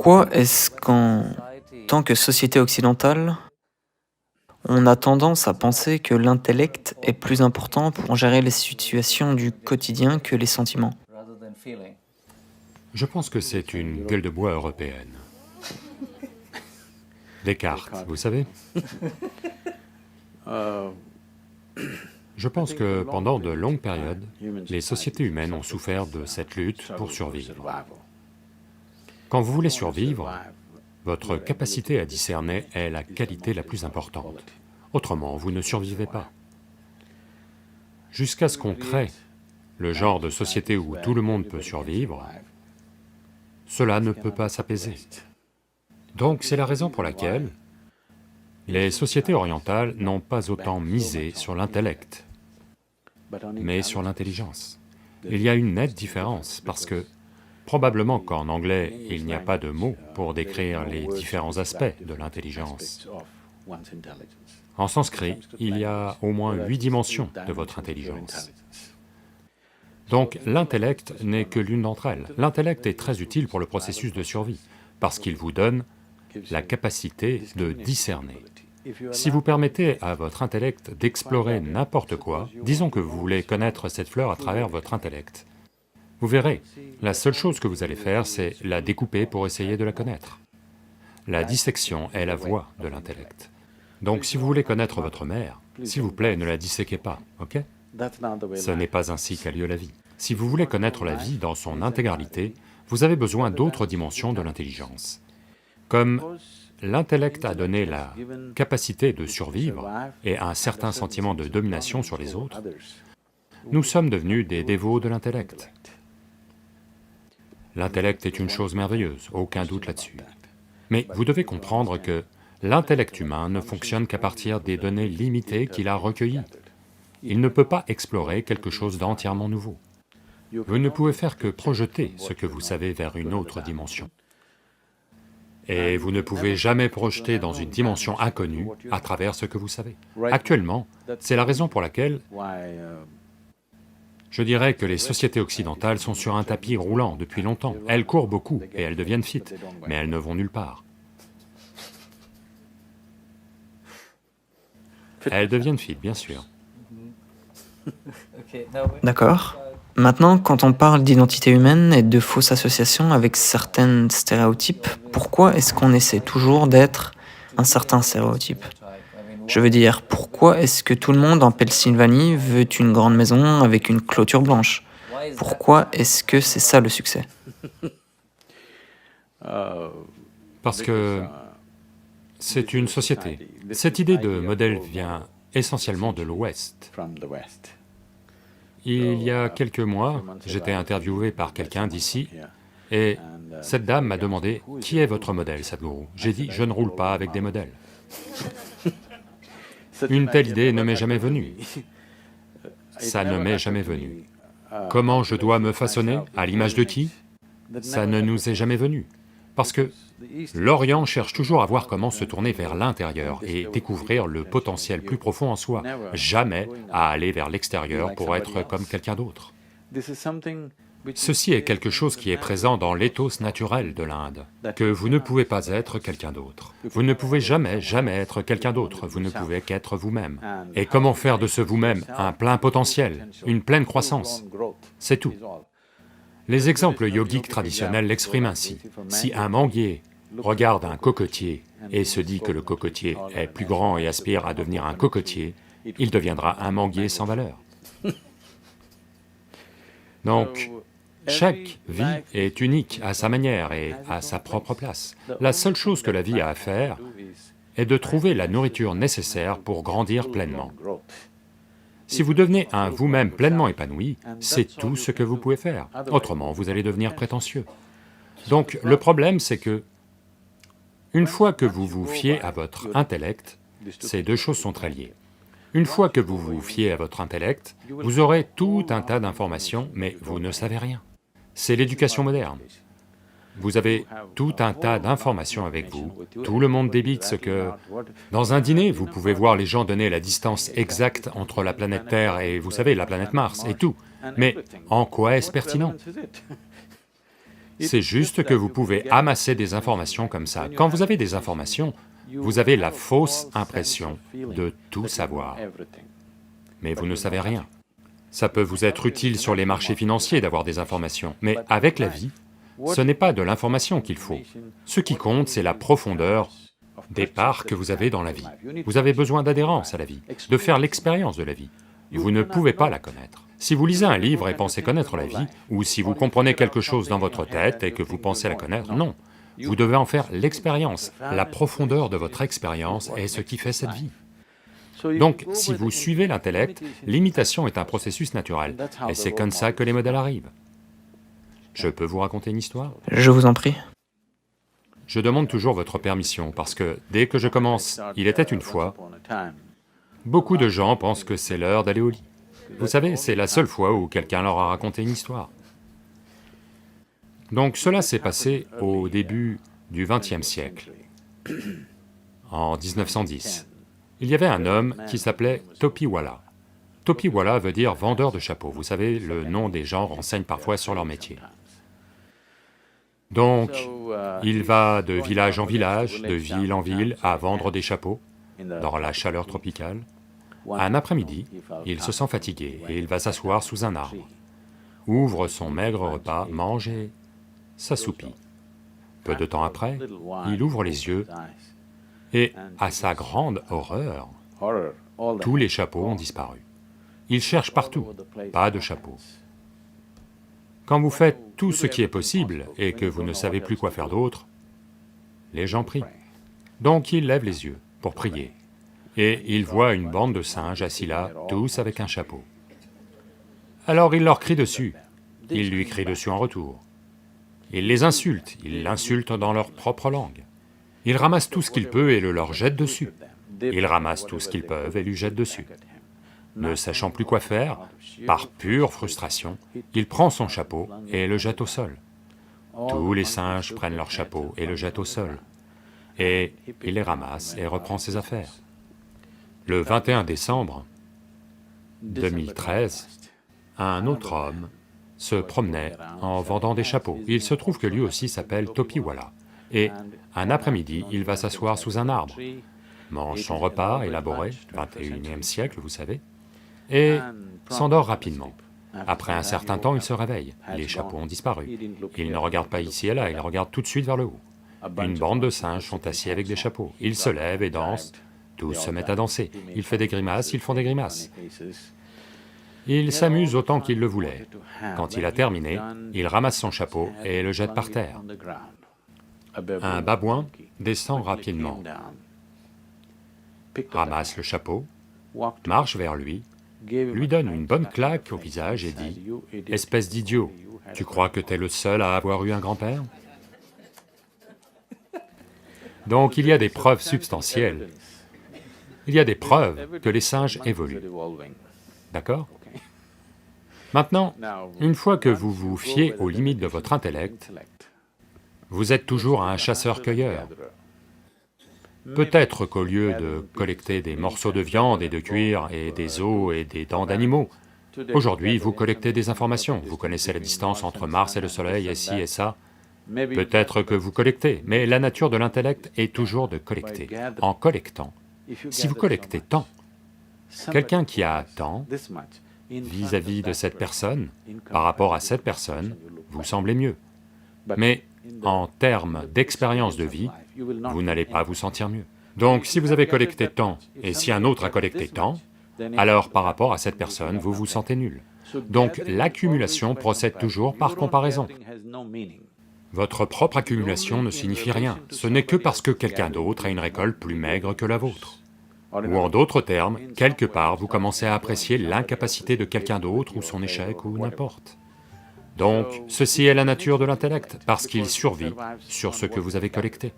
Pourquoi est-ce qu'en tant que société occidentale, on a tendance à penser que l'intellect est plus important pour gérer les situations du quotidien que les sentiments? Je pense que c'est une gueule de bois européenne. Descartes, vous savez? Je pense que pendant de longues périodes, les sociétés humaines ont souffert de cette lutte pour survivre. Quand vous voulez survivre, votre capacité à discerner est la qualité la plus importante. Autrement, vous ne survivez pas. Jusqu'à ce qu'on crée le genre de société où tout le monde peut survivre, cela ne peut pas s'apaiser. Donc c'est la raison pour laquelle les sociétés orientales n'ont pas autant misé sur l'intellect, mais sur l'intelligence. Il y a une nette différence, parce que probablement qu'en anglais, il n'y a pas de mots pour décrire les différents aspects de l'intelligence. En sanskrit, il y a au moins 8 dimensions de votre intelligence. Donc l'intellect n'est que l'une d'entre elles. L'intellect est très utile pour le processus de survie, parce qu'il vous donne la capacité de discerner. Si vous permettez à votre intellect d'explorer n'importe quoi, disons que vous voulez connaître cette fleur à travers votre intellect, vous verrez, la seule chose que vous allez faire, c'est la découper pour essayer de la connaître. La dissection est la voie de l'intellect. Donc si vous voulez connaître votre mère, s'il vous plaît, ne la disséquez pas, ok? Ce n'est pas ainsi qu'a lieu la vie. Si vous voulez connaître la vie dans son intégralité, vous avez besoin d'autres dimensions de l'intelligence. Comme l'intellect a donné la capacité de survivre et un certain sentiment de domination sur les autres, nous sommes devenus des dévots de l'intellect. L'intellect est une chose merveilleuse, aucun doute là-dessus. Mais vous devez comprendre que l'intellect humain ne fonctionne qu'à partir des données limitées qu'il a recueillies. Il ne peut pas explorer quelque chose d'entièrement nouveau. Vous ne pouvez faire que projeter ce que vous savez vers une autre dimension. Et vous ne pouvez jamais projeter dans une dimension inconnue à travers ce que vous savez. Actuellement, c'est la raison pour laquelle je dirais que les sociétés occidentales sont sur un tapis roulant depuis longtemps. Elles courent beaucoup et elles deviennent fit, mais elles ne vont nulle part. Elles deviennent fit, bien sûr. D'accord. Maintenant, quand on parle d'identité humaine et de fausses associations avec certains stéréotypes, pourquoi est-ce qu'on essaie toujours d'être un certain stéréotype? Je veux dire, pourquoi est-ce que tout le monde en Pennsylvanie veut une grande maison avec une clôture blanche? Pourquoi est-ce que c'est ça le succès? Parce que c'est une société. Cette idée de modèle vient essentiellement de l'Ouest. Il y a quelques mois, j'étais interviewé par quelqu'un d'ici, et cette dame m'a demandé « Qui est votre modèle, Sadhguru ?» J'ai dit « Je ne roule pas avec des modèles. » Une telle idée ne m'est jamais venue. Ça ne m'est jamais venu. Comment je dois me façonner? À l'image de qui? Ça ne nous est jamais venu. Parce que l'Orient cherche toujours à voir comment se tourner vers l'intérieur et découvrir le potentiel plus profond en soi, jamais à aller vers l'extérieur pour être comme quelqu'un d'autre. Ceci est quelque chose qui est présent dans l'éthos naturel de l'Inde, que vous ne pouvez pas être quelqu'un d'autre. Vous ne pouvez jamais être quelqu'un d'autre, vous ne pouvez qu'être vous-même. Et comment faire de ce vous-même un plein potentiel, une pleine croissance? C'est tout. Les exemples yogiques traditionnels l'expriment ainsi. Si un manguier regarde un cocotier et se dit que le cocotier est plus grand et aspire à devenir un cocotier, il deviendra un manguier sans valeur. Donc, chaque vie est unique à sa manière et à sa propre place. La seule chose que la vie a à faire est de trouver la nourriture nécessaire pour grandir pleinement. Si vous devenez un vous-même pleinement épanoui, c'est tout ce que vous pouvez faire, autrement vous allez devenir prétentieux. Donc le problème c'est que, une fois que vous vous fiez à votre intellect, ces deux choses sont très liées. Une fois que vous vous fiez à votre intellect, vous aurez tout un tas d'informations, mais vous ne savez rien. C'est l'éducation moderne. Vous avez tout un tas d'informations avec vous, tout le monde débite ce que... Dans un dîner, vous pouvez voir les gens donner la distance exacte entre la planète Terre et, vous savez, la planète Mars et tout, mais en quoi est-ce pertinent? C'est juste que vous pouvez amasser des informations comme ça. Quand vous avez des informations, vous avez la fausse impression de tout savoir, mais vous ne savez rien. Ça peut vous être utile sur les marchés financiers d'avoir des informations, mais avec la vie, ce n'est pas de l'information qu'il faut. Ce qui compte, c'est la profondeur des parts que vous avez dans la vie. Vous avez besoin d'adhérence à la vie, de faire l'expérience de la vie. Vous ne pouvez pas la connaître. Si vous lisez un livre et pensez connaître la vie, ou si vous comprenez quelque chose dans votre tête et que vous pensez la connaître, non. Vous devez en faire l'expérience. La profondeur de votre expérience est ce qui fait cette vie. Donc, si vous suivez l'intellect, l'imitation est un processus naturel, et c'est comme ça que les modèles arrivent. Je peux vous raconter une histoire? Je vous en prie. Je demande toujours votre permission, parce que dès que je commence « Il était une fois », beaucoup de gens pensent que c'est l'heure d'aller au lit. Vous savez, c'est la seule fois où quelqu'un leur a raconté une histoire. Donc cela s'est passé au début du XXe siècle, en 1910. Il y avait un homme qui s'appelait Topiwala. Topiwala veut dire vendeur de chapeaux. Vous savez, le nom des gens renseigne parfois sur leur métier. Donc, il va de village en village, de ville en ville, à vendre des chapeaux, dans la chaleur tropicale. Un après-midi, il se sent fatigué et il va s'asseoir sous un arbre, ouvre son maigre repas, mange et s'assoupit. Peu de temps après, il ouvre les yeux et, à sa grande horreur, tous les chapeaux ont disparu. Il cherche partout, pas de chapeau. Quand vous faites tout ce qui est possible et que vous ne savez plus quoi faire d'autre, les gens prient. Donc il lève les yeux pour prier, et il voit une bande de singes assis là, tous avec un chapeau. Alors il leur crie dessus, il lui crie dessus en retour. Il les insulte, il l'insulte dans leur propre langue. Il ramasse tout ce qu'il peut et le leur jette dessus. Ils ramassent tout ce qu'ils peuvent et lui jettent dessus. Ne sachant plus quoi faire, par pure frustration, il prend son chapeau et le jette au sol. Tous les singes prennent leur chapeau et le jettent au sol. Et il les ramasse et reprend ses affaires. Le 21 décembre 2013, un autre homme se promenait en vendant des chapeaux. Il se trouve que lui aussi s'appelle Topiwala. Et un après-midi, il va s'asseoir sous un arbre, mange son repas élaboré, 21e siècle, vous savez, et s'endort rapidement. Après un certain temps, il se réveille, les chapeaux ont disparu. Il ne regarde pas ici et là, il regarde tout de suite vers le haut. Une bande de singes sont assis avec des chapeaux. Il se lève et danse, tous se mettent à danser. Il fait des grimaces, ils font des grimaces. Il s'amuse autant qu'il le voulait. Quand il a terminé, il ramasse son chapeau et le jette par terre. Un babouin descend rapidement, ramasse le chapeau, marche vers lui donne une bonne claque au visage et dit « Espèce d'idiot, tu crois que t'es le seul à avoir eu un grand-père » Donc il y a des preuves substantielles, il y a des preuves que les singes évoluent, d'accord? Maintenant, une fois que vous vous fiez aux limites de votre intellect, vous êtes toujours un chasseur-cueilleur. Peut-être qu'au lieu de collecter des morceaux de viande et de cuir et des os et des dents d'animaux, aujourd'hui vous collectez des informations, vous connaissez la distance entre Mars et le Soleil et ci et ça, peut-être que vous collectez, mais la nature de l'intellect est toujours de collecter. En collectant, si vous collectez tant, quelqu'un qui a tant, vis-à-vis de cette personne, par rapport à cette personne, vous semblez mieux. Mais en termes d'expérience de vie, vous n'allez pas vous sentir mieux. Donc si vous avez collecté tant, et si un autre a collecté tant, alors par rapport à cette personne, vous vous sentez nul. Donc l'accumulation procède toujours par comparaison. Votre propre accumulation ne signifie rien, ce n'est que parce que quelqu'un d'autre a une récolte plus maigre que la vôtre. Ou en d'autres termes, quelque part, vous commencez à apprécier l'incapacité de quelqu'un d'autre ou son échec ou n'importe. Donc, ceci est la nature de l'intellect, parce qu'il survit sur ce que vous avez collecté.